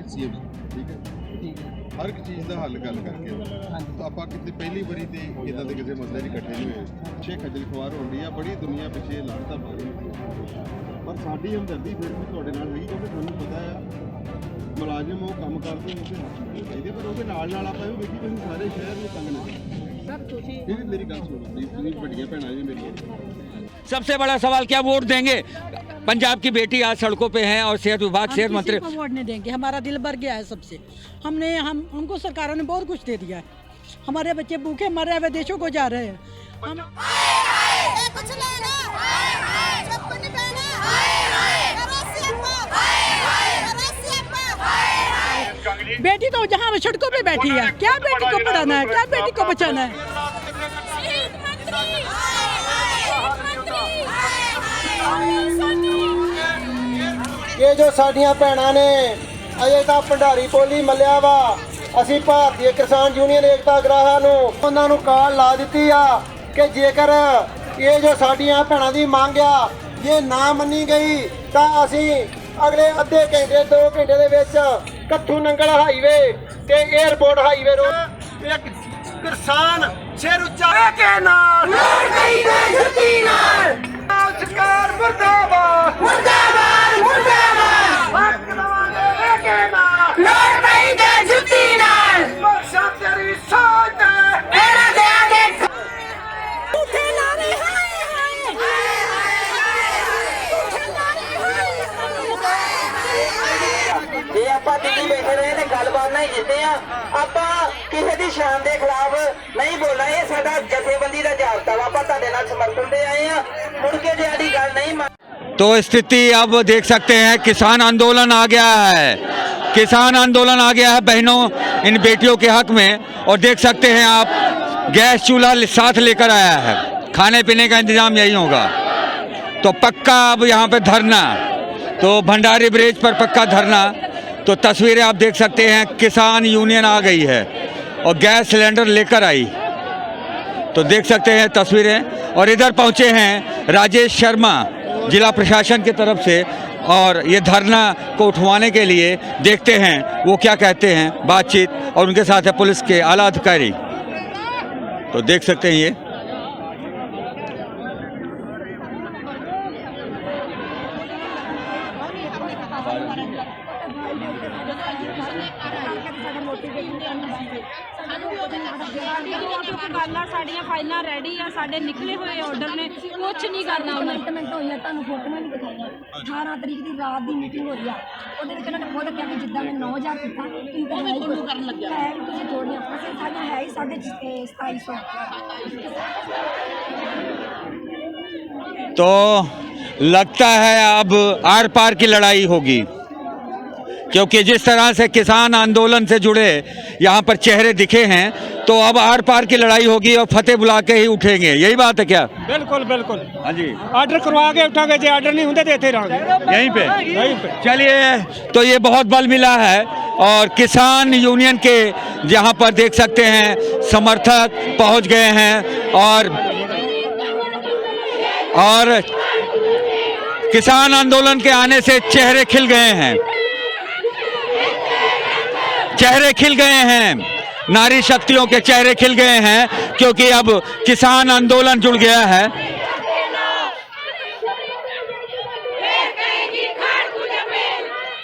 CM ठीक है हर एक चीज़ का हल गल करके तो आप कितने पहली बारी तो इदा के किसी मसले नहीं इकट्ठे नहीं हुए पिछे खजल खुआर हो रही है बड़ी दुनिया पिछे लानता पा रही पर साड़ी हमदर्दी फिर भी थोड़े नाल है क्योंकि थानू पता है मुलाजिम वो काम करते हैं चाहिए पर उसके नाल नाल आप भी देखी तुम सारे शहर में तंग नहीं मेरी गल सुनो प्लीज बड़िया भैन जी मेरी सबसे बड़ा सवाल क्या वोट देंगे? पंजाब की बेटी आज सड़कों पे हैं और सेहत विभाग सेहत मंत्री वोट नहीं देंगे। हमारा दिल भर गया है सबसे। हमको सरकारों ने बहुत कुछ दे दिया है। हमारे बच्चे भूखे मर रहे विदेशों को जा रहे हैं। बेटी तो जहाँ सड़कों पे बैठी है, क्या बेटी को पढ़ाना है, क्या बेटी को बचाना है? ये जो साडियां भैणां ने अजे तां भंडारी पोली मल्लिया वा असीं भारतीय किसान यूनियन एकता गराਹਾਂ ਨੂੰ ਉਹਨਾਂ ਨੂੰ ਕਾਲ ਲਾ ਦਿੱਤੀ ਆ कि जेकर ये जो साडियां भैणां ਦੀ ਮੰਗ ਆ ये ना ਮੰਨੀ ਗਈ ਤਾਂ ਅਸੀਂ अगले अद्धे घंटे 2 घंटे ਦੇ ਵਿੱਚ ਕੱਥੂ ਨੰਗਲ ਹਾਈਵੇ ਤੇ 에ਅਰਪੋਰਟ ਹਾਈਵੇ ਰੋਡ ਇੱਕ ਕਿਸਾਨ ਸਿਰ ਉੱਚਾ ਕੇ ਨਾਲ ਲੋੜ ਨਹੀਂ ਦੇ ਜੁੱਤੀ ਨਾਲ ਸਰਕਾਰ ਮੁਰਦਾਬਾਦ ਮੁਰਦਾਬਾਦ ਮੁਰਦਾਬਾਦ ਹੱਕ ਦਵਾਂਗੇ ਕੇ ਨਾਲ ਲੋੜ ਨਹੀਂ ਦੇ ਜੁੱਤੀ ਨਾਲ ਮਕਸਦ ਤੇਰੀ ਸੋਚ ਮੇਰਾ ਦੇ ਆਗੇ ਉੱਥੇ ਨਾਰੇ ਹਾਏ ਹਾਏ ਉੱਥੇ ਨਾਰੇ ਹਾਏ ਜੇ ਆਪਾਂ ਦਿੱਲੀ ਬੈਠੇ ਰਹੇ ਤੇ ਗੱਲਬਾਤ ਨਹੀਂ ਜਿੱਤੇ ਆ ਆਪਾਂ ਕਿਸੇ ਦੀ ਸ਼ਾਨ ਦੇ ਖਿਲਾਫ नहीं बोलना ये साडा जथेबंदी का जाबता वा ਆਪਾਂ ਤੁਹਾਡੇ ਨਾਲ समर्थन दे आए हैं मुड़ के जिहड़ी गल नहीं तो स्थिति अब देख सकते हैं किसान आंदोलन आ गया है। किसान आंदोलन आ गया है बहनों इन बेटियों के हक में और देख सकते हैं आप गैस चूल्हा साथ लेकर आया है। खाने पीने का इंतजाम यही होगा तो पक्का अब यहाँ पे धरना तो भंडारी ब्रिज पर पक्का धरना तो तस्वीरें आप देख सकते हैं किसान यूनियन आ गई है और गैस सिलेंडर लेकर आई तो देख सकते हैं तस्वीरें और इधर पहुंचे हैं राजेश शर्मा जिला प्रशासन की तरफ से और ये धरना को उठवाने के लिए देखते हैं वो क्या कहते हैं बातचीत और उनके साथ है पुलिस के आला अधिकारी तो देख सकते हैं ये ਸਾਡੀਆਂ ਫਾਈਲਾਂ ਰੈਡੀ ਆ ਸਾਡੇ ਨਿਕਲੇ ਹੋਏ ਆਰਡਰ ਨੇ ਕੁਝ ਨਹੀਂ ਕਰਨਾ ਉਹਨਾਂ ਨੇ ਕਮੈਂਟ ਹੋਈ ਆ ਤੁਹਾਨੂੰ ਫੋਟੋਆਂ ਨਹੀਂ ਦਿਖਾਈਆਂ 18 ਤਰੀਕ ਦੀ ਰਾਤ ਦੀ ਮੀਟਿੰਗ ਹੋਈ ਆ ਉਹਦੇ ਵਿੱਚ ਉਹਨਾਂ ਨੇ ਖੁਦ ਕਿਹਾ ਕਿ ਜਿੱਦਾਂ ਮੈਂ 9000 ਕੀਤਾ ਉਹ ਵੀ ਤੁਹਾਨੂੰ ਕਰਨ ਲੱਗਿਆ ਹੈ ਵੀ ਤੁਸੀਂ ਜੋੜੀਆਂ ਅਸੀਂ ਸਾਡੇ ਹੈ ਹੀ 2750 तो लगता है अब आर पार की लड़ाई होगी क्योंकि जिस तरह से किसान आंदोलन से जुड़े यहाँ पर चेहरे दिखे हैं तो अब आर पार की लड़ाई होगी और फतेह बुला के ही उठेंगे यही बात है क्या? बिल्कुल बिल्कुल हाँ जी आर्डर करवा के उठांगे जो आर्डर नहीं होंगे तो इतने रहेंगे यहीं पे चलिए तो ये बहुत बल मिला है और किसान यूनियन के यहाँ पर देख सकते हैं समर्थक पहुँच गए हैं और किसान आंदोलन के आने से चेहरे खिल गए हैं नारी शक्तियों के चेहरे खिल गए हैं क्योंकि अब किसान आंदोलन जुड़ गया है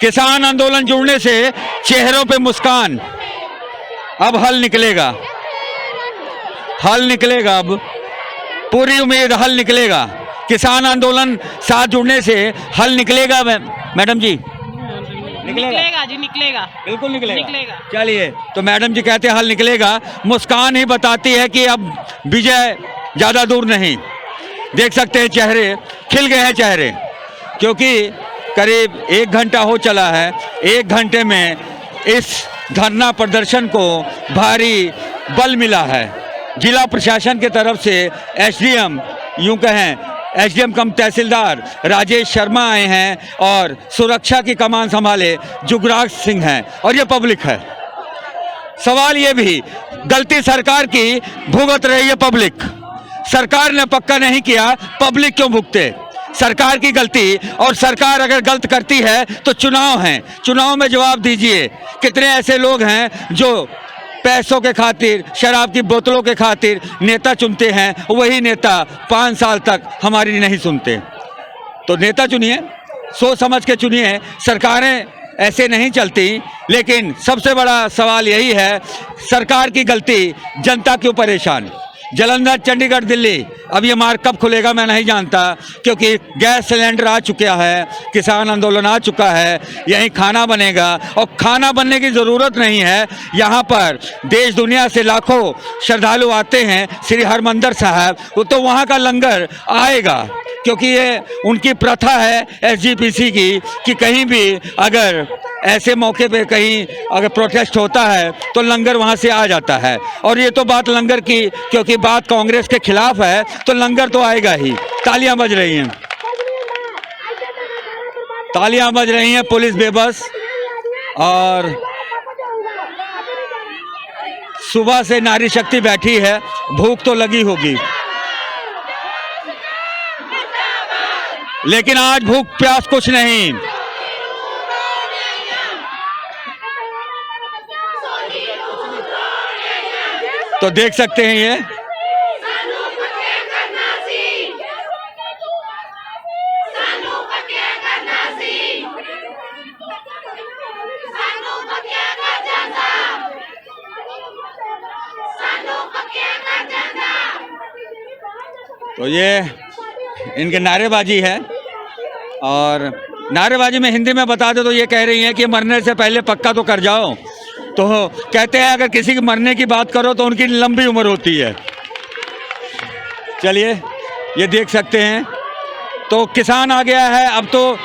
किसान आंदोलन जुड़ने से चेहरों पे मुस्कान अब हल निकलेगा अब पूरी उम्मीद हल निकलेगा किसान आंदोलन साथ जुड़ने से हल निकलेगा मैडम जी निकलेगा जी निकलेगा बिल्कुल निकलेगा चलिए तो मैडम जी कहते हैं हल निकलेगा मुस्कान ही बताती है कि अब विजय ज़्यादा दूर नहीं देख सकते हैं चेहरे खिल गए हैं चेहरे क्योंकि करीब 1 घंटा हो चला है 1 घंटे में इस धरना प्रदर्शन को भारी बल मिला है जिला प्रशासन की तरफ से एसडीएम यूं कहें एसडीएम कम तहसीलदार राजेश शर्मा आए हैं और सुरक्षा की कमान संभाले जुगराज सिंह हैं और ये पब्लिक है सवाल ये भी गलती सरकार की भुगत रही है पब्लिक सरकार ने पक्का नहीं किया पब्लिक क्यों भुगते सरकार की गलती, और सरकार अगर गलत करती है तो चुनाव हैं, चुनाव में जवाब दीजिए। कितने ऐसे लोग हैं जो पैसों के खातिर, शराब की बोतलों के खातिर नेता चुनते हैं, वही नेता 5 साल तक हमारी नहीं सुनते। तो नेता चुनिए, सोच समझ के चुनिए, सरकारें ऐसे नहीं चलती। लेकिन सबसे बड़ा सवाल यही है, सरकार की गलती, जनता क्यों परेशान। जालंधर, चंडीगढ़, दिल्ली, अब ये मार्ग कब खुलेगा मैं नहीं जानता, क्योंकि गैस सिलेंडर आ चुका है, किसान आंदोलन आ चुका है, यहीं खाना बनेगा। और खाना बनने की ज़रूरत नहीं है, यहाँ पर देश दुनिया से लाखों श्रद्धालु आते हैं श्री हरमंदिर साहब, तो वहाँ का लंगर आएगा, क्योंकि ये उनकी प्रथा है एसजीपीसी की कि कहीं भी अगर ऐसे मौके पे कहीं अगर प्रोटेस्ट होता है तो लंगर वहाँ से आ जाता है। और ये तो बात लंगर की, क्योंकि बात कांग्रेस के खिलाफ है, तो लंगर तो आएगा ही। तालियां बज रही हैं, तालियां बज रही हैं, पुलिस बेबस। और सुबह से नारी शक्ति बैठी है, भूख तो लगी होगी, लेकिन आज भूख प्यास कुछ नहीं। तो देख सकते हैं ये तो ये इनके नारेबाजी है। और नारेबाजी में हिंदी में बता दे तो ये कह रही हैं कि मरने से पहले पक्का तो कर जाओ। तो कहते हैं अगर किसी की मरने की बात करो तो उनकी लंबी उम्र होती है। चलिए ये देख सकते हैं, तो किसान आ गया है, अब तो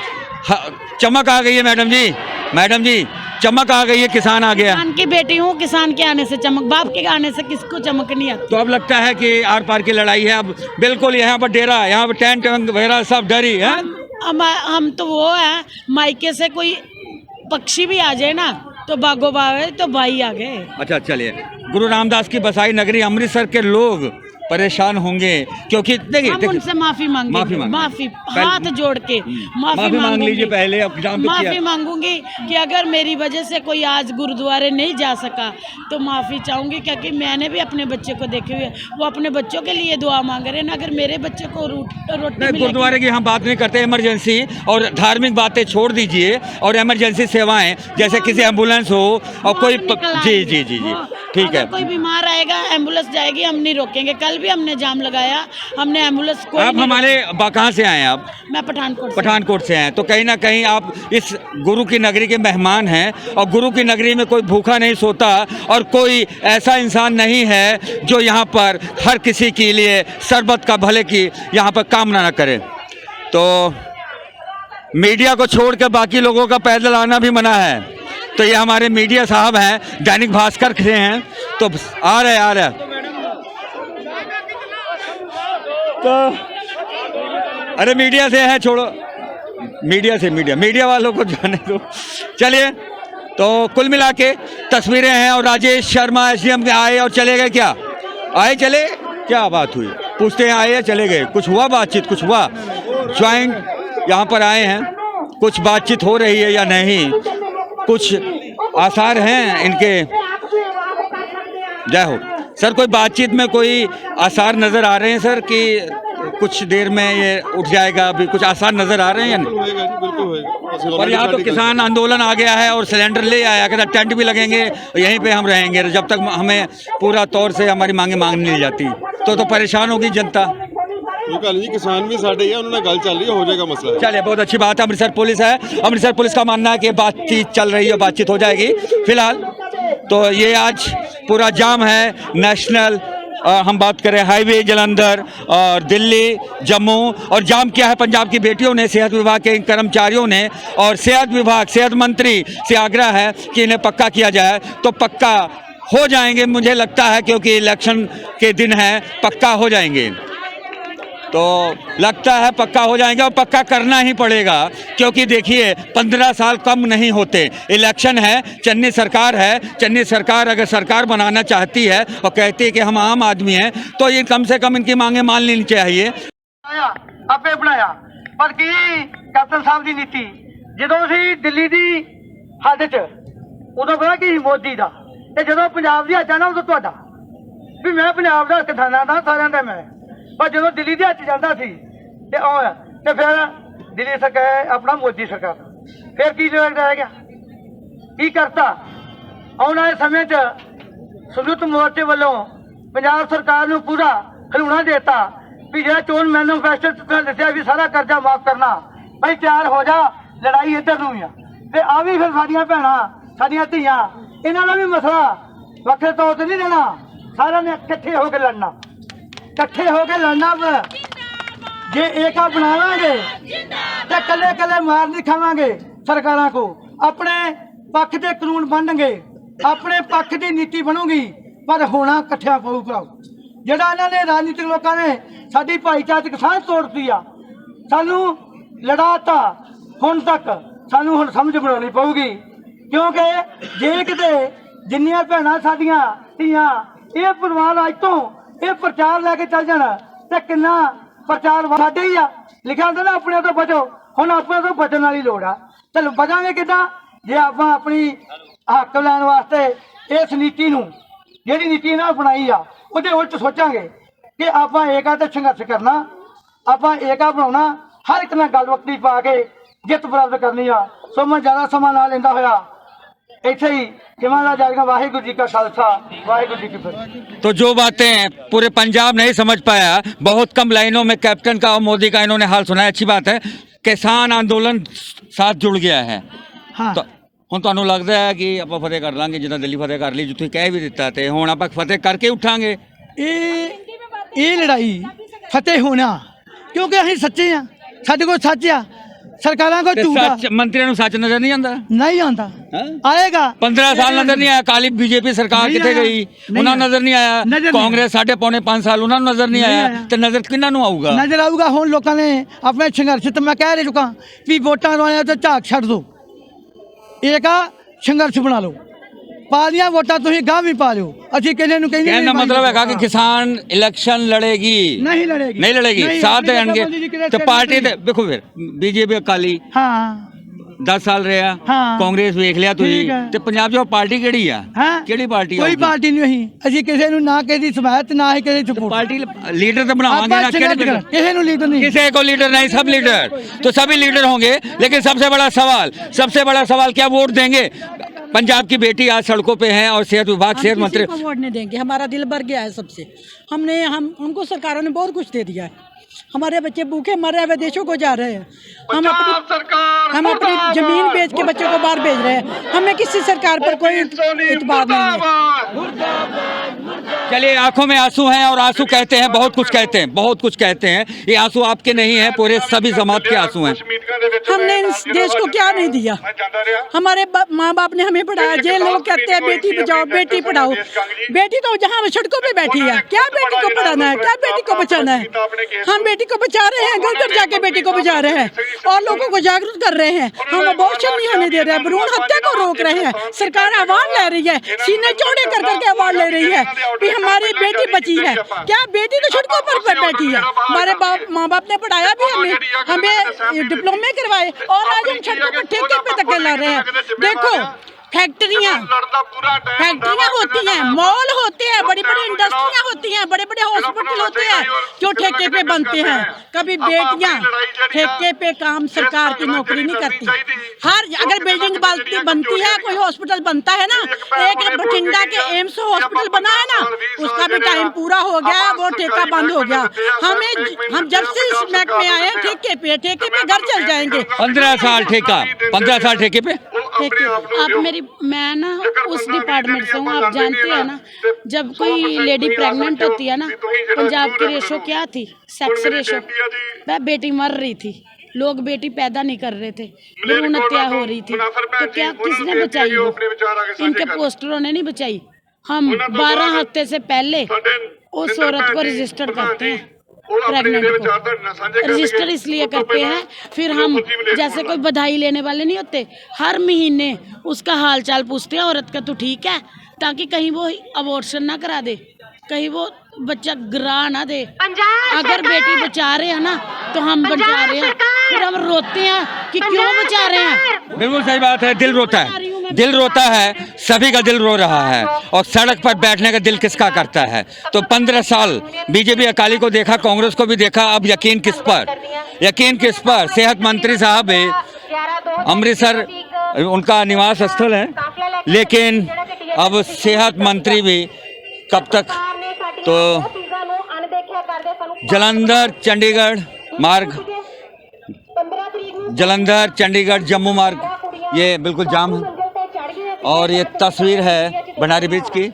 चमक आ गई है। मैडम जी, मैडम जी, चमक आ गई है, किसान आ गया। किसान की बेटी हूँ, किसान के आने से चमक, बाप के आने से किसको चमक नहीं आती। तो अब लगता है कि आर पार की लड़ाई है अब बिल्कुल। यहाँ पर डेरा, यहाँ पर टेंट वगैरह सब डरी है। हम तो वो है, मायके से कोई पक्षी भी आ जाए ना तो बागो बाग तो भाई आ गए। अच्छा चलिए, गुरु रामदास की बसाई नगरी अमृतसर के लोग परेशान होंगे, क्योंकि देखिए हम उनसे माफी मांगेंगे, माफी हाथ जोड़ के माफी मांग लीजिए पहले। अब माफी मांगूंगी कि अगर मेरी वजह से कोई आज गुरुद्वारे नहीं जा सका तो माफी चाहूंगी, क्योंकि मैंने भी अपने बच्चे को देखे हुए, वो अपने बच्चों के लिए दुआ मांग रहे हैं। अगर मेरे बच्चे को रोटी गुरुद्वारे की हम बात नहीं करते, इमरजेंसी और धार्मिक बातें छोड़ दीजिए, और इमरजेंसी सेवाएं जैसे किसी एम्बुलेंस हो और कोई जी जी जी जी ठीक है, कोई बीमार आएगा एम्बुलेंस जाएगी, हम नहीं रोकेंगे। कल भी हमने जाम लगाया, हमने एम्बुलेंस को। आप हमारे कहाँ से आए हैं आप? मैं पठानकोट से हैं। तो कहीं ना कहीं आप इस गुरु की नगरी के मेहमान हैं, और गुरु की नगरी में कोई भूखा नहीं सोता, और कोई ऐसा इंसान नहीं है जो यहाँ पर हर किसी के लिए शरबत का भले की यहाँ पर कामना न करे। तो मीडिया को छोड़ के बाकी लोगों का पैदल आना भी मना है। तो ये हमारे मीडिया साहब हैं, दैनिक भास्कर से हैं, तो आ रहे तो अरे मीडिया से है, छोड़ो मीडिया से, मीडिया वालों को जाने दो। चलिए, तो कुल मिला के तस्वीरें हैं। और राजेश शर्मा एसडीएम के आए और चले गए, क्या आए चले, क्या बात हुई, पूछते हैं आए या चले गए, कुछ हुआ बातचीत, कुछ हुआ? ज्वाइंट यहाँ पर आए हैं, कुछ बातचीत हो रही है या नहीं, कुछ आसार हैं इनके? जय हो सर। कोई बातचीत में कोई आसार नजर आ रहे हैं सर कि कुछ देर में ये उठ जाएगा? अभी कुछ आसार नजर आ रहे हैं या नहीं? बिल्कुल होएगा। और यहाँ तो किसान आंदोलन आ गया है और सिलेंडर ले आया, कहता टेंट भी लगेंगे, यहीं पे हम रहेंगे जब तक हमें पूरा तौर से हमारी मांगे नहीं जाती। तो परेशान होगी जनता। कोई गल नहीं, किसान भी साढ़े ही है, उन्होंने गल चल रही है, हो जाएगा मसला। चलिए, बहुत अच्छी बात है। अमृतसर पुलिस है, अमृतसर पुलिस का मानना है कि बातचीत चल रही है, बातचीत हो जाएगी फिलहाल। तो ये आज पूरा जाम है नेशनल, हम बात करें हाईवे जालंधर और दिल्ली, जम्मू। और जाम किया है पंजाब की बेटियों ने, सेहत विभाग के कर्मचारियों ने, और सेहत मंत्री से आग्रह है कि इन्हें पक्का किया जाए। तो पक्का हो जाएंगे मुझे लगता है, क्योंकि इलेक्शन के दिन है, पक्का हो जाएंगे। तो लगता है पक्का हो जाएगा, और पक्का करना ही पड़ेगा, क्योंकि देखिए 15 साल कम नहीं होते। इलेक्शन है, चन्नी सरकार है, चन्नी सरकार अगर सरकार बनाना चाहती है और कहती है कि हम आम आदमी हैं, तो ये कम से कम इनकी मांगे मान लेनी चाहिए। आपे बनाया ਪਰ ਕੀ ਕੈਪਟਨ ਸਾਹਿਬ ਦੀ ਨੀਤੀ ਜਦੋਂ ਅਸੀਂ ਦਿੱਲੀ ਦੀ ਹੱਦ 'ਚ ਉਦੋਂ ਪਤਾ ਕੀ ਮੋਦੀ ਦਾ ਤੇ ਜਦੋਂ ਪੰਜਾਬ ਦੀ ਹੱਦ 'ਚ ਨਾ ਉਦੋਂ ਤੁਹਾਡਾ ਵੀ ਮੈਂ ਪੰਜਾਬ ਦਾ ਕਿਸਾਨਾਂ ਦਾ ਸਾਰਿਆਂ ਦਾ ਮੈਂ ਪਰ ਜਦੋਂ ਦਿੱਲੀ ਦੇ ਹੱਥ 'ਚ ਜਾਂਦਾ ਸੀ ਤੇ ਫਿਰ ਦਿੱਲੀ ਸਰਕਾਰ ਆਪਣਾ ਮੋਦੀ ਸਰਕਾਰ ਫਿਰ ਕੀ ਰਹਿ ਗਿਆ ਕੀ ਕਰਤਾ ਆਉਣ ਵਾਲੇ ਸਮੇਂ 'ਚ ਸੰਯੁਕਤ ਮੋਰਚੇ ਵੱਲੋਂ ਪੰਜਾਬ ਸਰਕਾਰ ਨੂੰ ਪੂਰਾ ਖਿਲਾਉਣਾ ਦੇਤਾ ਵੀ ਜਿਹੜਾ ਚੋਣ ਮੈਨੀਫੈਸਟੋ 'ਚ ਦੱਸਿਆ ਵੀ ਸਾਰਾ ਕਰਜ਼ਾ ਮਾਫ ਕਰਨਾ ਭਾਈ ਤਿਆਰ ਹੋ ਜਾ ਲੜਾਈ ਇੱਧਰ ਨੂੰ ਹੀ ਆ ਤੇ ਆ ਵੀ ਫਿਰ ਸਾਡੀਆਂ ਭੈਣਾਂ ਸਾਡੀਆਂ ਧੀਆਂ ਇਹਨਾਂ ਦਾ ਵੀ ਮਸਲਾ ਵੱਖਰੇ ਤੌਰ ਤੇ ਨਹੀਂ ਦੇਣਾ ਸਾਰਿਆਂ ਨੇ ਇਕੱਠੇ ਹੋ ਕੇ ਲੜਨਾ ਜੇ ਏਕਾ ਬਣਾਵਾਂਗੇ ਤੇ ਕੱਲੇ ਕੱਲੇ ਮਾਰ ਨਹੀਂ ਖਾਵਾਂਗੇ ਸਰਕਾਰਾਂ ਕੋ ਆਪਣੇ ਪੱਖ ਦੇ ਕਾਨੂੰਨ ਬਣਨਗੇ ਆਪਣੇ ਪੱਖ ਦੀ ਨੀਤੀ ਬਣੂਗੀ ਪਰ ਹੋਣਾ ਇਕੱਠਿਆਂ ਪਊ ਭਰਾਓ ਜਿਹੜਾ ਇਹਨਾਂ ਨੇ ਰਾਜਨੀਤਿਕ ਲੋਕਾਂ ਨੇ ਸਾਡੀ ਭਾਈਚਾਰਕ ਸਾਂਝ ਤੋੜਤੀ ਆ ਸਾਨੂੰ ਲੜਾਤਾ ਹੁਣ ਤੱਕ ਸਾਨੂੰ ਹੁਣ ਸਮਝ ਬਣਾਉਣੀ ਪਊਗੀ ਕਿਉਂਕਿ ਜੇ ਕਿਤੇ ਜਿੰਨੀਆਂ ਭੈਣਾਂ ਸਾਡੀਆਂ ਧੀਆਂ ਇਹ ਪਰਿਵਾਰ ਅੱਜ ਤੋਂ ਇਹ ਪ੍ਰਚਾਰ ਲੈ ਕੇ ਚੱਲ ਜਾਣ ਤੇ ਕਿੰਨਾ ਪ੍ਰਚਾਰ ਸਾਡੇ ਹੀ ਆ ਲਿਖਿਆ ਹੁੰਦਾ ਨਾ ਆਪਣੇ ਤੋਂ ਬਚੋ ਹੁਣ ਆਪਣੇ ਤੋਂ ਬਚਣ ਵਾਲੀ ਲੋੜ ਆ ਤੇ ਬਚਾਂਗੇ ਕਿੱਦਾਂ ਜੇ ਆਪਾਂ ਆਪਣੀ ਹੱਕ ਲੈਣ ਵਾਸਤੇ ਇਸ ਨੀਤੀ ਨੂੰ ਜਿਹੜੀ ਨੀਤੀ ਨਾਲ ਬਣਾਈ ਆ ਉਹਦੇ ਉਲਟ ਸੋਚਾਂਗੇ ਕਿ ਆਪਾਂ ਏਕਾ ਤੇ ਸੰਘਰਸ਼ ਕਰਨਾ ਆਪਾਂ ਏਕਾ ਬਣਾਉਣਾ ਹਰ ਇੱਕ ਨਾਲ ਗੱਲ ਵਕਤੀ ਪਾ ਕੇ ਜਿੱਤ ਪ੍ਰਾਪਤ ਕਰਨੀ ਆ ਸੋ ਮੈਂ ਜ਼ਿਆਦਾ ਸਮਾਂ ਨਾ ਲੈਂਦਾ ਹੋਇਆ ਇੱਥੇ ਹੀ ਕਿਮਾਲਾ ਜਾਏਗਾ ਵਾਹਿਗੁਰੂ जी का खालसा वाहिगुरु जी की फतेह। तो जो बातें पूरे पंजाब नहीं समझ पाया बहुत कम लाइनों में कैप्टन का और मोदी का इन्होंने हाल सुनाया अच्छी बात है किसान आंदोलन साथ जुड़ गया है हाँ तो ਹੁਣ ਤੁਹਾਨੂੰ ਲੱਗਦਾ ਹੈ ਕਿ ਆਪਾਂ ਫਤਿਹ ਕਰ ਲਾਂਗੇ ਜਿੱਦਾਂ ਦਿੱਲੀ ਫਤਿਹ ਕਰ ਲਈ ਜਿੱਥੇ ਕਹਿ ਵੀ ਦਿੱਤਾ ਤੇ ਹੁਣ ਆਪਾਂ ਫਤਿਹ ਕਰਕੇ ਉਠਾਂਗੇ ਇਹ ਲੜਾਈ ਫਤਿਹ ਹੋਣਾ ਕਿਉਂਕਿ ਅਸੀਂ ਸੱਚੇ ਆ ਸਾਡੇ ਕੋਲ ਸੱਚ ਆ ਸਰਕਾਰਾਂ ਕੋਲ ਝੂਠ ਆ ਸੱਚ ਮੰਤਰੀਆਂ ਨੂੰ ਸੱਚ ਨਜ਼ਰ ਨਹੀਂ ਆਉਂਦਾ ਨਹੀਂ ਆਉਂਦਾ ਆਏਗਾ 15 ਸਾਲ ਨਜ਼ਰ ਨਹੀਂ ਆਇਆ ਕਾਲੀ ਬੀਜੇਪੀ ਸਰਕਾਰ ਕਿੱਥੇ ਗਈ ਉਹਨਾਂ ਨੂੰ ਨਜ਼ਰ ਨਹੀਂ ਆਇਆ ਕਾਂਗਰਸ ਸਾਡੇ ਪੌਣੇ 5 ਸਾਲ ਉਹਨਾਂ ਨੂੰ ਨਜ਼ਰ ਨਹੀਂ ਆਇਆ ਤੇ ਨਜ਼ਰ ਕਿਹਨਾਂ ਨੂੰ ਆਊਗਾ ਨਜ਼ਰ ਆਊਗਾ ਹੁਣ ਲੋਕਾਂ ਨੇ ਆਪਣੇ ਸੰਘਰਸ਼ ਤੇ ਮੈਂ ਕਹਿ ਰਿਹਾ ਚੁੱਕਾ ਵੀ ਵੋਟਾਂ ਵਾਲਿਆਂ ਤੋਂ ਝਾਕ ਛੱਡ ਦਿਓ ਏਕਾ ਸੰਘਰਸ਼ ਬਣਾ ਲਓ ਪਾ ਦੀਆਂ ਵੋਟਾਂ ਤੁਸੀਂ ਗਾਹ ਵੀ ਪਾ ਲਿਓ ਅਸੀਂ ਕਿਸੇ ਨੂੰ ਕਹਿੰਦੇ ਕਹਿਣ ਦਾ ਮਤਲਬ ਹੈਗਾ ਕਿ ਕਿਸਾਨ ਇਲੈਕਸ਼ਨ ਲੜੇਗੀ ਨਹੀਂ ਲੜੇਗੀ ਸਾਥ ਦੇਣਗੇ ਤੇ ਪਾਰਟੀ ਦੇ ਦੇਖੋ ਫਿਰ ਬੀਜੇਪੀ ਅਕਾਲੀ ਹਾਂ 10 ਸਾਲ ਰਿਹਾ ਕਾਂਗਰਸ ਵੇਖ ਲਿਆ ਤੁਸੀਂ ਤੇ ਪੰਜਾਬ 'ਚ ਪਾਰਟੀ ਕਿਹੜੀ ਆ ਕਿਹੜੀ ਪਾਰਟੀ ਕੋਈ ਪਾਰਟੀ ਨਹੀਂ ਅਸੀਂ ਕਿਸੇ ਨੂੰ ਨਾ ਕਿਸੇ ਦੀ ਸਮਾਇਤ ਨਾ ਹੀ ਕਿਸੇ ਦੀ ਸਪੋਰਟ पार्टी लीडर तो बनावांगे ना किसी को लीडर नहीं किसी को लीडर नहीं सब लीडर तो सभी लीडर होंगे लेकिन सबसे बड़ा सवाल क्या वोट देंगे पंजाब की बेटी आज सड़कों पे है और सेहत विभाग सेहत मंत्री को वोट नहीं देंगे हमारा दिल भर गया है सबसे हमको सरकारों ने बहुत कुछ दे दिया है हमारे बच्चे भूखे मर रहे हैं विदेशों को जा रहे हैं हम अपनी जमीन बेच के बच्चों को बाहर भेज रहे हैं हमें किसी सरकार पर कोई इतबार नहीं है चलिए आंखों में आंसू हैं और आंसू कहते हैं बहुत कुछ कहते हैं ये आंसू आपके नहीं है पूरे सभी समाज के आंसू हैं हमने इस देश को क्या नहीं दिया हमारे माँ बाप ने हमें पढ़ाया जे लोग कहते हैं बेटी बचाओ बेटी पढ़ाओ बेटी तो जहाँ सड़कों पे बैठी है क्या बेटी को पढ़ाना है क्या बेटी को बचाना है हम बेटी को बचा रहे हैं घर घर जाके बेटी को बचा रहे हैं और लोगों को जागरूक कर रहे हैं हम अबॉर्शन नहीं होने दे रहे हैं भ्रूण हत्या को रोक रहे हैं सरकार अवार्ड ले रही है सीने चौड़े कर करके अवार्ड ले रही है कि हमारी बेटी बची है क्या बेटी तो सड़कों पर बैठी है हमारे माँ बाप ने पढ़ाया भी हमें डिप्लोमे करवाए और आज हम सड़कों पर ठेके पे धक्के ला रहे हैं देखो फैक्ट्रियाँ होती हैं मॉल होते हैं बड़ी बड़ी इंडस्ट्रियाँ होती हैं बड़े बड़े हॉस्पिटल होते हैं जो ठेके पे बनते हैं कभी बेटियाँ ठेके पे काम सरकार की नौकरी नहीं करती हर अगर बिल्डिंग बनती है कोई हॉस्पिटल बनता है ना एक बठिंडा के एम्स हॉस्पिटल बना है ना उसका भी टाइम पूरा हो गया वो ठेका बंद हो गया हम जब से इस महकमे आए ठेके पे घर चल जाएंगे 15 साल ठेके पे आप मेरी मैं ना उस डिपार्टमेंट से हूँ आप जानते हैं ना जब कोई लेडी प्रेग्नेंट होती है ना पंजाब की रेशो क्या थी सेक्स रेशो वह बेटी मर रही थी लोग बेटी पैदा नहीं कर रहे थे भ्रूण हत्या हो रही थी तो क्या किसने बचाई वो इनके पोस्टरों ने नहीं बचाई हम 12 हफ्ते से पहले उस औरत को रजिस्टर करते हैं प्रेग्नेंट को रजिस्टर इसलिए करते हैं फिर हम जैसे कोई बधाई लेने वाले नहीं होते हर महीने उसका हाल चाल पूछते हैं औरत का तो ठीक है ताकि कहीं वो अबॉर्शन ना करा दे कहीं वो बच्चा गिरा ना दे अगर बेटी बचा रहे हैं ना तो हम बचा रहे हैं फिर हम रोते हैं कि क्यों बचा रहे हैं। बिल्कुल सही बात है, दिल रोता है, दिल रोता है, सभी का दिल रो रहा है। और सड़क पर बैठने का दिल किसका करता है। तो 15 साल बीजेपी अकाली को देखा, कांग्रेस को भी देखा, अब यकीन किस पर, यकीन किस पर। सेहत मंत्री साहब अमृतसर उनका निवास स्थल है, लेकिन अब सेहत मंत्री भी कब तक, तो जलंधर चंडीगढ़ मार्ग, जलंधर चंडीगढ़ जम्मू मार्ग ये बिल्कुल जाम है। और ये तस्वीर है भंडारी ब्रिज की।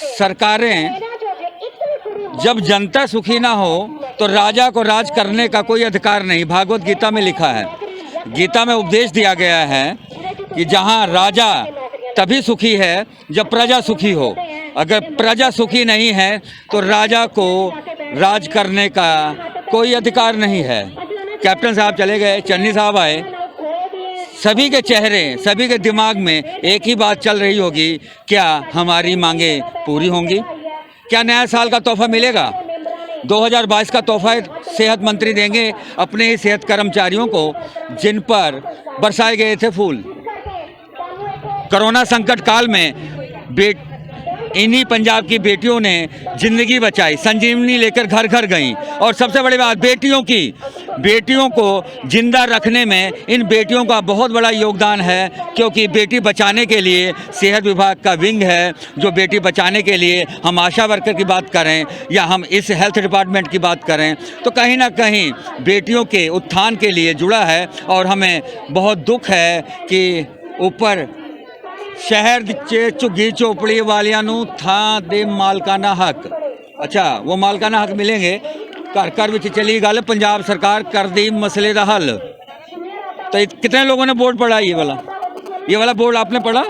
सरकारें जब जनता सुखी ना हो तो राजा को राज करने का कोई अधिकार नहीं। भागवत गीता में लिखा है, गीता में उपदेश दिया गया है कि जहाँ राजा तभी सुखी है जब प्रजा सुखी हो। अगर प्रजा सुखी नहीं है तो राजा को राज करने का कोई अधिकार नहीं है। कैप्टन साहब चले गए, चन्नी साहब आए, सभी के चेहरे, सभी के दिमाग में एक ही बात चल रही होगी, क्या हमारी मांगे पूरी होंगी, क्या नया साल का तोहफा मिलेगा। 2022 का तोहफा सेहत मंत्री देंगे अपने ही सेहत कर्मचारियों को जिन पर बरसाए गए थे फूल। कोरोना संकट काल में इन्हीं पंजाब की बेटियों ने जिंदगी बचाई, संजीवनी लेकर घर घर गईं। और सबसे बड़ी बात, बेटियों को जिंदा रखने में इन बेटियों का बहुत बड़ा योगदान है, क्योंकि बेटी बचाने के लिए सेहत विभाग का विंग है, जो बेटी बचाने के लिए हम आशा वर्कर की बात करें या हम इस हेल्थ डिपार्टमेंट की बात करें तो कहीं ना कहीं बेटियों के उत्थान के लिए जुड़ा है। और हमें बहुत दुख है कि ऊपर शहर च झुग्गी चोपड़ी वालियां नूं थां दे मालकाना हक, अच्छा वो मालकाना हक मिलेंगे। घर घर विच चली गल, पंजाब सरकार कर दी मसले दा हल। तो कितने लोगों ने बोर्ड पढ़ा, ये वाला बोर्ड आपने पढ़ा?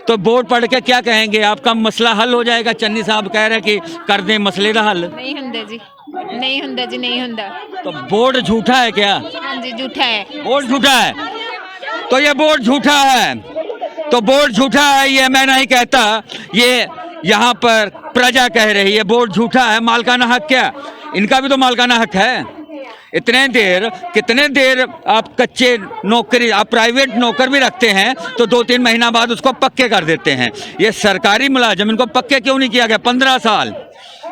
तो बोर्ड पढ़ के क्या कहेंगे, आपका मसला हल हो जाएगा। चन्नी साहब कह रहे हैं कि कर दें मसले दा हल। नहीं हुंदा जी, नहीं हुंदा जी, नहीं हुंदा। तो बोर्ड झूठा है क्या? हाँ जी, झूठा है। बोर्ड झूठा है, तो ये बोर्ड झूठा है, तो बोर्ड झूठा है, ये मैं नहीं कहता, ये यहाँ पर प्रजा कह रही है बोर्ड झूठा है। मालकाना हक क्या, इनका भी तो मालकाना हक है। कितने देर आप कच्चे नौकरी, आप प्राइवेट नौकर भी रखते हैं तो 2-3 महीना बाद उसको पक्के कर देते हैं। ये सरकारी मुलाजिम, इनको पक्के क्यों नहीं किया गया? 15 साल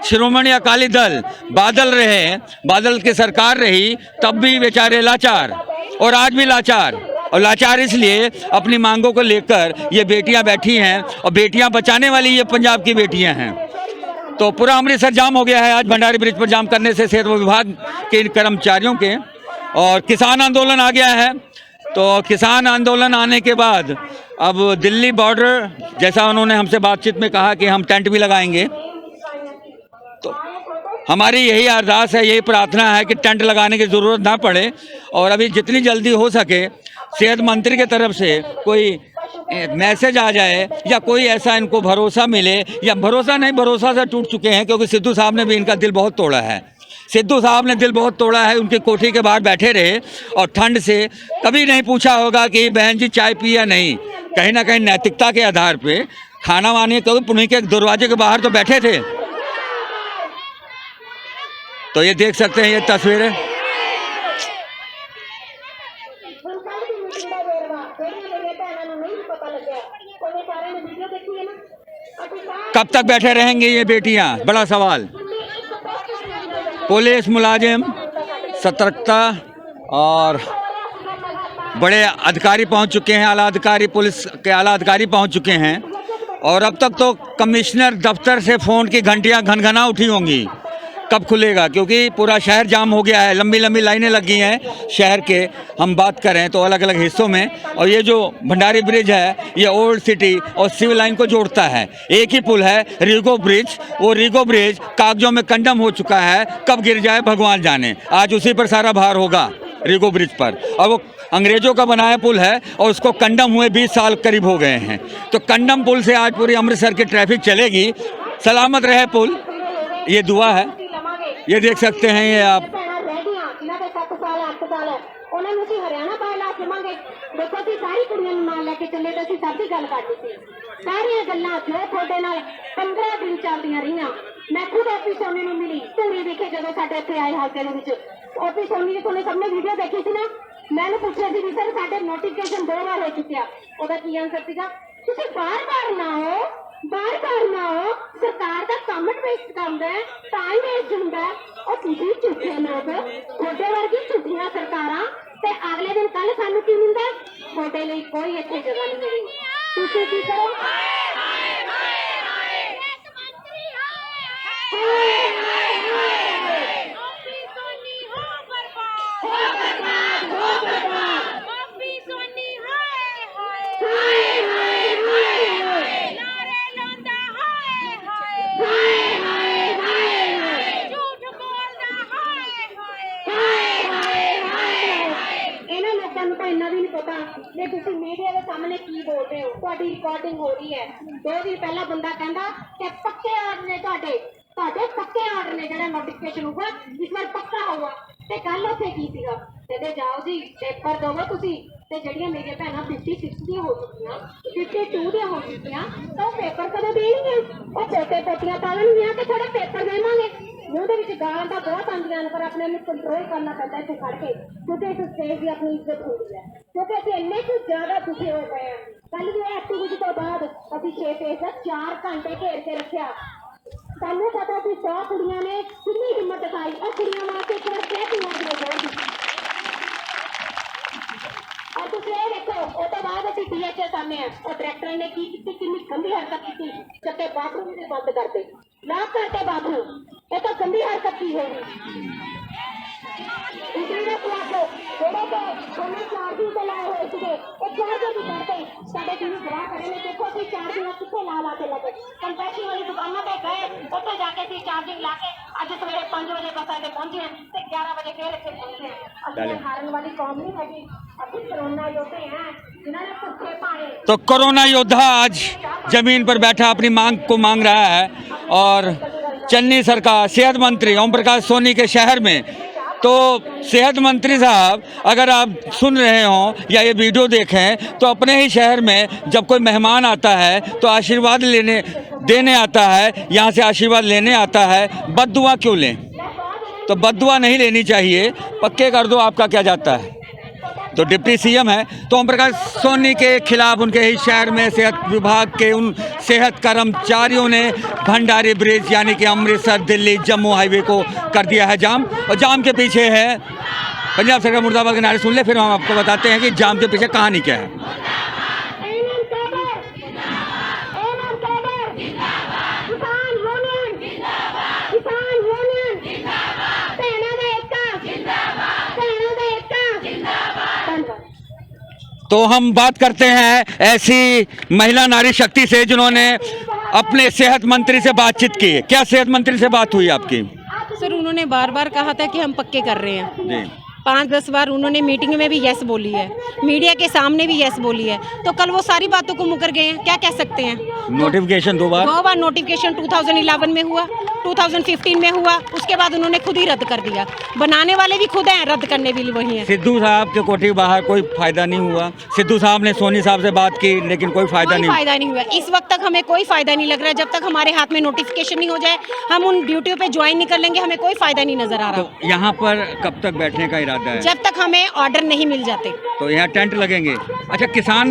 श्रोमणी अकाली दल बादल की सरकार रही, तब भी बेचारे लाचार, और आज भी लाचार। और लाचार इसलिए अपनी मांगों को लेकर ये बेटियां बैठी हैं, और बेटियां बचाने वाली ये पंजाब की बेटियां हैं। तो पूरा अमृतसर जाम हो गया है आज भंडारी ब्रिज पर जाम करने से सेहत विभाग के कर्मचारियों के। और किसान आंदोलन आ गया है, तो किसान आंदोलन आने के बाद अब दिल्ली बॉर्डर, जैसा उन्होंने हमसे बातचीत में कहा कि हम टेंट भी लगाएंगे, तो हमारी यही अरदास है, यही प्रार्थना है कि टेंट लगाने की ज़रूरत ना पड़े। और अभी जितनी जल्दी हो सके सेहत मंत्री की तरफ से कोई मैसेज आ जाए या कोई ऐसा इनको भरोसा मिले, या भरोसा से टूट चुके हैं, क्योंकि सिद्धू साहब ने भी इनका दिल बहुत तोड़ा है। सिद्धू साहब ने दिल बहुत तोड़ा है, उनकी कोठी के बाहर बैठे रहे और ठंड से कभी नहीं पूछा होगा कि बहन जी चाय पी या नहीं। कहीं ना कहीं नैतिकता के आधार पे खाना वाने तो पुणे के दरवाजे के बाहर तो बैठे थे। तो ये देख सकते हैं, ये तस्वीरें। कब तक बैठे रहेंगे ये बेटियां, बड़ा सवाल। पुलिस मुलाजिम, सतर्कता, और बड़े अधिकारी पहुंच चुके हैं, आला अधिकारी, पुलिस के आला अधिकारी पहुंच चुके हैं। और अब तक तो कमिश्नर दफ्तर से फ़ोन की घंटियां घनघना उठी होंगी, कब खुलेगा, क्योंकि पूरा शहर जाम हो गया है। लंबी लंबी लाइनें लगी हैं शहर के, हम बात करें तो अलग अलग हिस्सों में। और ये जो भंडारी ब्रिज है, ये ओल्ड सिटी और सिविल लाइन को जोड़ता है। एक ही पुल है, रीगो ब्रिज। वो रीगो ब्रिज कागजों में कंडम हो चुका है, कब गिर जाए भगवान जाने। आज उसी पर सारा भार होगा, रीगो ब्रिज पर। और वो अंग्रेजों का बनाया पुल है और उसको कंडम हुए 20 साल करीब हो गए हैं। तो कंडम पुल से आज पूरी अमृतसर की ट्रैफिक चलेगी। सलामत रहे पुल, ये दुआ है। ये देख सकते हैं, ये आप हरियाणा पाला सुमांगे देखो जी, सारी कुड़ियां नाल लेके चले तो सब की गल करती थी। सारिया गल्लां जो थोड़े नाल 15 दिन चलदियां रहियां, मैं खुद ओपी सोनी ਨੂੰ ਮਿਲੀ ਧੂਰੀ ਵਿਖੇ ਜਦੋਂ ਸਾਡੇ ਇੱਥੇ ਆਏ ਹਲਕੇ ਦੇ ਵਿੱਚ ओपी सोनी ਦੀ ਤੁਹਾਨੂੰ ਸਭ ਨੇ ਵੀਡੀਓ ਦੇਖੀ ਸੀ ਨਾ मैंने पूछा ਸੀ ਵੀ ਸਰ ਸਾਡੇ ਨੋਟੀਫਿਕੇਸ਼ਨ 2 ਵਾਰ ਹੋ ਚੁੱਕਿਆ ਉਹਦਾ ਕੀ ਆਨਸਰ ਸੀਗਾ ਤੁਸੀਂ ਬਾਰ-ਬਾਰ ਨਾ ਹੋ ਸਰਕਾਰ ਦਾ ਕੰਮ ਵੇਸਟ ਕਰਦਾ ਹੈ ਟਾਈਮ ਵੇਸਟ ਹੁੰਦਾ ਹੈ ਉਹ ਤੁਸੀਂ ਝੂਠੇ ਲੋਕ ਤੁਹਾਡੇ ਵਰਗੀ ਝੂਠੀਆਂ ਸਰਕਾਰਾਂ ਤੇ ਅਗਲੇ ਦਿਨ ਕੱਲ ਸਾਨੂੰ ਕੀ ਮਿਲਦਾ ਤੁਹਾਡੇ ਲਈ ਕੋਈ ਇੱਥੇ ਜਗ੍ਹਾ ਨਹੀਂ ਮਿਲੀ ਤੁਸੀਂ ਕੀ ਕਰੋ ये तुसी मीडिया के सामने की बोल रहे हो ਤੁਹਾਡੀ ਰਿਕਾर्डिंग हो रही है 2 दिन पहला बंदा कहंदा कि पक्के आर्डर ने ਤੁਹਾਡੇ पक्के आर्डर ने ਜਿਹੜਾ नोटिफिकेशन होगा इस बार पक्का होगा ਤੇ ਕੱਲ ਉੱਥੇ ਕੀ ਸੀਗਾ ਕਹਿੰਦੇ ਜਾਓ ਜੀ ਪੇਪਰ ਦੋਵੋ ਤੁਸੀਂ ਤੇ ਜਿਹੜੀਆਂ ਮੇਰੀਆਂ ਭੈਣਾਂ 56 ਦੀਆਂ ਹੋ ਚੁੱਕੀਆਂ 52 ਦੀਆਂ ਹੋ ਚੁੱਕੀਆਂ ਤਾਂ ਉਹ ਪੇਪਰ ਕਦੋਂ ਦੇਣਗੇ ਉਹ ਪੋਤੇ ਪੋਤੀਆਂ ਪਾਲਣਗੀਆਂ ਕਿ ਥੋੜਾ ਪੇਪਰ ਦੇਵਾਂਗੇ ਮੂੰਹ ਦੇ ਵਿੱਚ ਗਾਲਾਂ ਤਾਂ ਬਹੁਤ ਆਉਂਦੀਆਂ ਨੇ ਪਰ ਆਪਣੇ ਨੂੰ ਕੰਟਰੋਲ ਕਰਨਾ ਪੈਂਦਾ ਇੱਥੇ ਖੜ ਕੇ ਕਿਉਂਕਿ ਇਸ ਸਟੇਜ ਦੀ ਆਪਣੀ ਇੱਜ਼ਤ ਹੁੰਦੀ ਹੈ ਕਿਉਂਕਿ ਅਸੀਂ ਇੰਨੇ ਕੁ ਜ਼ਿਆਦਾ ਦੁਖੀ ਹੋ ਗਏ ਹਾਂ ਕੱਲ ਵੀ ਐਕਟੀਵਿਟੀ ਤੋਂ ਬਾਅਦ ਅਸੀਂ 6 ਪੇਜ ਦਾ 4 ਘੰਟੇ ਘੇਰ ਕੇ ਰੱਖਿਆ ਸਾਨੂੰ ਪਤਾ ਸੀ 100 ਕੁੜੀਆਂ ਨੇ ਕਿੰਨੀ ਹਿੰਮਤ ਦਿਖਾਈ ਉਹ ਕੁੜੀਆਂ ਵਾਸਤੇ ਇੱਕ ਵਾਰ ਕਹਿ ਦਿੱਤੀ और दूसरे देखो वो तो बाद अभी DHS सामने है और डायरेक्टर ने की कितनी गंदी हरकत की जबकि बाथरूम भी बंद करते लॉक करते बाथरूम ये तो गंदी हरकत की होगी दूसरी ने पूछो थोड़ा तो हमें चार्जिंग पे लाए हुए थे एक चार्जर भी करते साढ़े 3 गवाह खड़े ने देखो कि चार्जिंग कितने ला के लगे कंप्रेशन वाली दुकानों पे गए ਉੱਥੇ ਜਾ ਕੇ ਸੀ ਚਾਰजिंग ला के ਅੱਜ सवेरे 5 ਵਜੇ बस आके पहुंचे हैं ਤੇ 11 ਵਜੇ फिर ਇੱਥੇ पहुंचे हैं ਅਸੀਂ हारन वाली कौम नहीं हैगी ਅਸੀਂ कोरोना योद्धे हैं जिन्होंने भूखे पाए तो कोरोना योद्धा आज जमीन पर बैठा अपनी मांग को मांग रहा है और चन्नी सरकार सेहत मंत्री ओम प्रकाश सोनी के शहर में तो सेहत मंत्री साहब अगर आप सुन रहे हों या ये वीडियो देखें तो अपने ही शहर में जब कोई मेहमान आता है तो आशीर्वाद देने आता है यहाँ से आशीर्वाद लेने आता है बद्दुआ क्यों लें तो बद्दुआ नहीं लेनी चाहिए पक्के कर दो आपका क्या जाता है तो डिप्टी सीएम है तो ओम प्रकाश सोनी के खिलाफ उनके ही शहर में सेहत विभाग के उन सेहत कर्मचारियों ने भंडारी ब्रिज यानी कि अमृतसर दिल्ली जम्मू हाईवे को कर दिया है जाम और जाम के पीछे है पंजाब सरकार मुर्दाबाद के नारे सुन ले फिर हम आपको बताते हैं कि जाम के पीछे कहानी क्या है। तो हम बात करते हैं ऐसी महिला नारी शक्ति से जिन्होंने अपने सेहत मंत्री से बातचीत की है। क्या सेहत मंत्री से बात हुई आपकी? सर उन्होंने बार बार कहा था कि हम पक्के कर रहे हैं जी 5-10 बार उन्होंने मीटिंग में भी यस बोली है मीडिया के सामने भी यस बोली है तो कल वो सारी बातों को मुकर गए हैं क्या कह सकते हैं। नोटिफिकेशन 2 बार नोटिफिकेशन 2011 में हुआ 2015 में हुआ उसके बाद उन्होंने खुद ही रद्द कर दिया बनाने वाले भी खुद हैं रद्द करने भी वही हैं। सिद्धू साहब के कोठी बाहर कोई फायदा नहीं हुआ सिद्धू साहब ने सोनी साहब से बात की लेकिन कोई फायदा नहीं हुआ इस वक्त तक हमें कोई फायदा नहीं लग रहा है जब तक हमारे हाथ में नोटिफिकेशन नहीं हो जाए हम उन ड्यूटियों पे ज्वाइन नहीं कर लेंगे हमें कोई फायदा नहीं नजर आ रहा। तो यहाँ पर कब तक बैठने का इरादा है? जब तक हमें ऑर्डर नहीं मिल जाते तो यहाँ टेंट लगेंगे। अच्छा किसान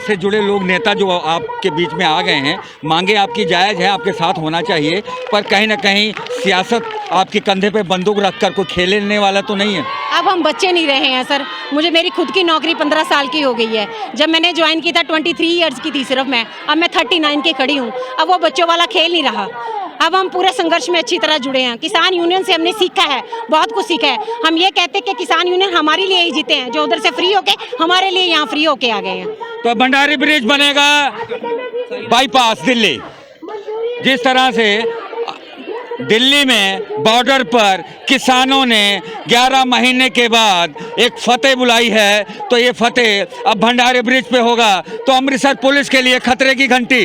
से जुड़े लोग नेता जो आपके बीच में आ गए हैं मांगे आपकी जायज़ है आपके साथ होना चाहिए पर कहीं ना कहीं सियासत आपके कंधे पे बंदूक रखकर कोई खेलने वाला तो नहीं है। अब हम बच्चे नहीं रहे हैं सर मुझे मेरी खुद की नौकरी 15 साल की हो गई है जब मैंने ज्वाइन की था 23 ईयर्स की थी सिर्फ मैं अब मैं 39 की खड़ी हूँ अब वो बच्चों वाला खेल नहीं रहा अब हम पूरे संघर्ष में अच्छी तरह जुड़े हैं किसान यूनियन से हमने सीखा है बहुत कुछ सीखा है हम ये कहते हैं कि किसान यूनियन हमारे लिए ही जीते हैं जो उधर से फ्री होके हमारे लिए यहाँ फ्री होके आ गए हैं। तो भंडारी ब्रिज बनेगा बाईपास दिल्ली जिस तरह से दिल्ली में बॉर्डर पर किसानों ने 11 महीने के बाद एक फतेह बुलाई है तो ये फतेह अब भंडारी ब्रिज पे होगा तो अमृतसर पुलिस के लिए खतरे की घंटी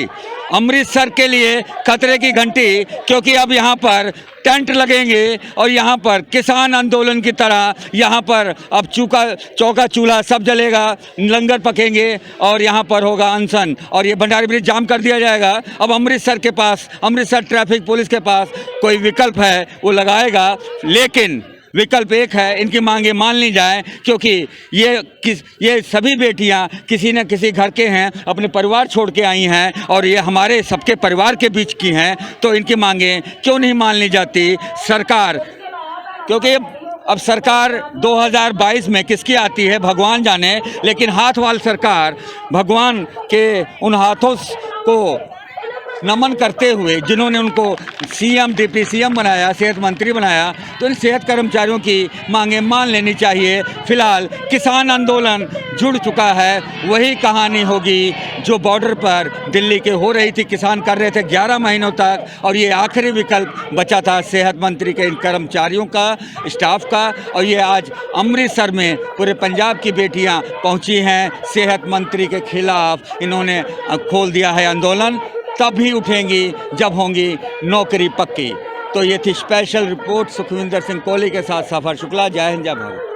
अमृतसर के लिए खतरे की घंटी, क्योंकि अब यहाँ पर टेंट लगेंगे और यहाँ पर किसान आंदोलन की तरह यहाँ पर अब चौका चूल्हा सब जलेगा, लंगर पकेंगे और यहाँ पर होगा अनशन और ये भंडारी ब्रिज जाम कर दिया जाएगा। अब अमृतसर के पास, अमृतसर ट्रैफिक पुलिस के पास कोई विकल्प है वो लगाएगा, लेकिन विकल्प एक है, इनकी मांगे मान ली जाए, क्योंकि ये सभी बेटियां किसी न किसी घर के हैं, अपने परिवार छोड़ के आई हैं और ये हमारे सबके परिवार के बीच की हैं, तो इनकी मांगे क्यों नहीं मान ली जाती सरकार? क्योंकि अब सरकार 2022 में किसकी आती है भगवान जाने, लेकिन हाथ वाली सरकार भगवान के उन हाथों को नमन करते हुए जिन्होंने उनको सीएम डिप्टी सीएम बनाया, सेहत मंत्री बनाया, तो इन सेहत कर्मचारियों की मांगे मान लेनी चाहिए। फिलहाल किसान आंदोलन जुड़ चुका है, वही कहानी होगी जो बॉर्डर पर दिल्ली के हो रही थी, किसान कर रहे थे 11 महीनों तक, और ये आखिरी विकल्प बचा था सेहत मंत्री के इन कर्मचारियों का, स्टाफ का। और ये आज अमृतसर में पूरे पंजाब की बेटियां पहुंची हैं सेहत मंत्री के खिलाफ, इन्होंने खोल दिया है आंदोलन। तब ही उठेंगी जब होंगी नौकरी पक्की। तो ये थी स्पेशल रिपोर्ट सुखविंदर सिंह कोहली के साथ सफर शुक्ला। जय हिंद, जय भारत।